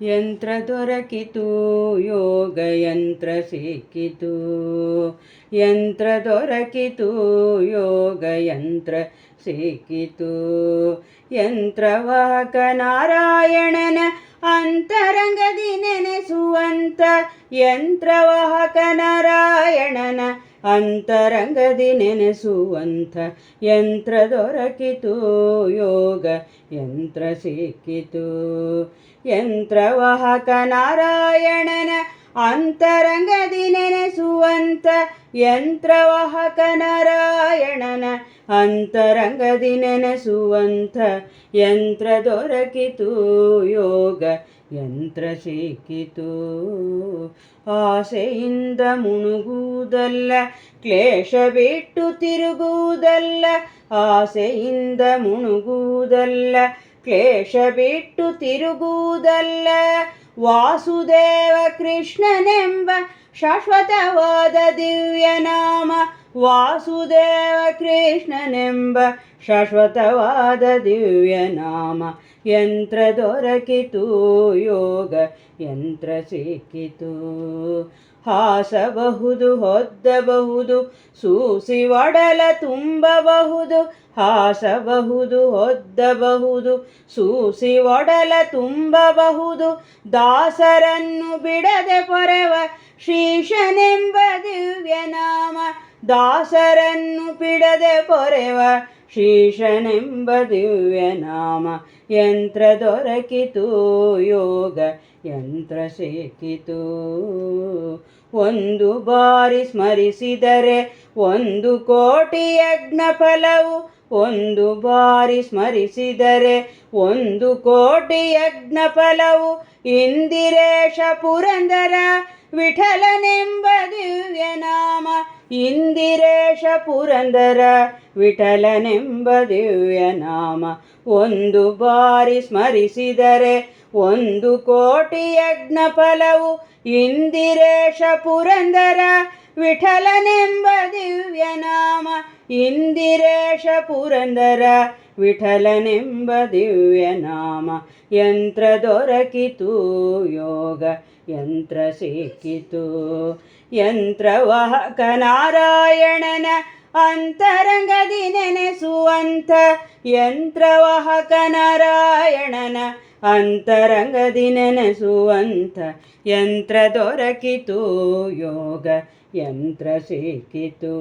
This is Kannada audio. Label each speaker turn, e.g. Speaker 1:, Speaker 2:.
Speaker 1: ಯಂತ್ರ ದೊರಕಿತು ಯೋಗ ಯಂತ್ರ ಸಿಕ್ಕಿತು. ಯಂತ್ರ ದೊರಕಿತು ಯೋಗ ಯಂತ್ರ ಸಿಕ್ಕಿತು. ಯಂತ್ರವಾಹಕ ನಾರಾಯಣನ ಅಂತರಂಗದಿ ನೆನೆಸುವಂತ. ಯಂತ್ರವಾಹಕ ನಾರಾಯಣನ ಅಂತರಂಗದಿ ನೆನೆಸುವಂಥ. ಯಂತ್ರ ದೊರಕಿತು ಯೋಗ ಯಂತ್ರ ಸಿಕ್ಕಿತು. ಯಂತ್ರವಾಹಕ ನಾರಾಯಣನ ಅಂತರಂಗದಿ ನೆನೆಸುವಂಥ. ಯಂತ್ರವಾಹಕ ನಾರಾಯಣನ ಅಂತರಂಗದಿ ನೆನೆಸುವಂಥ. ಯಂತ್ರ ದೊರಕಿತು ಯೋಗ ಯಂತ್ರ ಸಿಕ್ಕಿತು. ಆಸೆಯಿಂದ ಮುಣುಗುವುದಲ್ಲ, ಕ್ಲೇಶ ಬಿಟ್ಟು ತಿರುಗುವುದಲ್ಲ. ಆಸೆಯಿಂದ ಮುಣುಗುವುದಲ್ಲ, ಕ್ಲೇಶ ಬಿಟ್ಟು ತಿರುಗುವುದಲ್ಲ. ವಾಸುದೇವ ಕೃಷ್ಣನೆಂಬ ಶಾಶ್ವತವಾದ ದಿವ್ಯನಾಮ. ವಾಸುದೇವ ಕೃಷ್ಣನೆಂಬ ಶಾಶ್ವತವಾದ ದಿವ್ಯನಾಮ. ಯಂತ್ರ ದೊರಕಿತು ಯೋಗ ಯಂತ್ರ ಸಿಕ್ಕಿತು. ಹಾಸಬಹುದು ಹೊದ್ದಬಹುದು ಸೂಸಿ ಒಡಲ ತುಂಬಬಹುದು. ಹಾಸಬಹುದು ಹೊದ್ದಬಹುದು ಸೂಸಿ ಒಡಲ ತುಂಬಬಹುದು. ದಾಸರನ್ನು ಬಿಡದೆ ಪೊರೆವ ಶ್ರೀಶನೆಂಬ ದಿವ್ಯನಾಮ. ದಾಸರನ್ನು ಬಿಡದೆ ಪೊರೆವ ಶ್ರೀಶನೆಂಬ ದಿವ್ಯನಾಮ. ಯಂತ್ರ ದೊರಕಿತು ಯೋಗ ಯಂತ್ರ ಸಿಕ್ಕಿತು. ಒಂದು ಬಾರಿ ಸ್ಮರಿಸಿದರೆ 1 ಕೋಟಿ ಯಜ್ಞ ಫಲವು. ಒಂದು ಬಾರಿ ಸ್ಮರಿಸಿದರೆ 1 ಕೋಟಿ ಯಜ್ಞ ಫಲವು. ಇಂದಿರೇಶ ಪುರಂದರ ವಿಠಲನೆಂಬ ದಿವ್ಯನಾಮ. ಇಂದಿರೇಶ ಪುರಂದರ ವಿಠಲನೆಂಬ ದಿವ್ಯನಾಮ. ಒಂದು ಬಾರಿ ಸ್ಮರಿಸಿದರೆ 1 ಕೋಟಿ ಯಜ್ಞ ಫಲವು. ಇಂದಿರೇಶ ಪುರಂದರ ವಿಠಲನೆಂಬ ದಿವ್ಯನಾಮ. ಇಂದಿರೇಶ ಪುರಂದರ ವಿಠಲನೆಂಬ ದಿವ್ಯನಾಮ. ಯಂತ್ರ ದೊರಕಿತು ಯೋಗ ಯಂತ್ರ ಸಿಕ್ಕಿತು. ಯಂತ್ರವಾಹಕ ನಾರಾಯಣನ ಅಂತರಂಗದಿ ನೆನೆಸುವಂಥ. ಯಂತ್ರವಾಹಕ ನಾರಾಯಣನ ಅಂತರಂಗದಿ ನೆನೆಸುವಂಥ. ಯಂತ್ರ ದೊರಕಿತು ಯೋಗ ಯಂತ್ರ ಸಿಕ್ಕಿತು.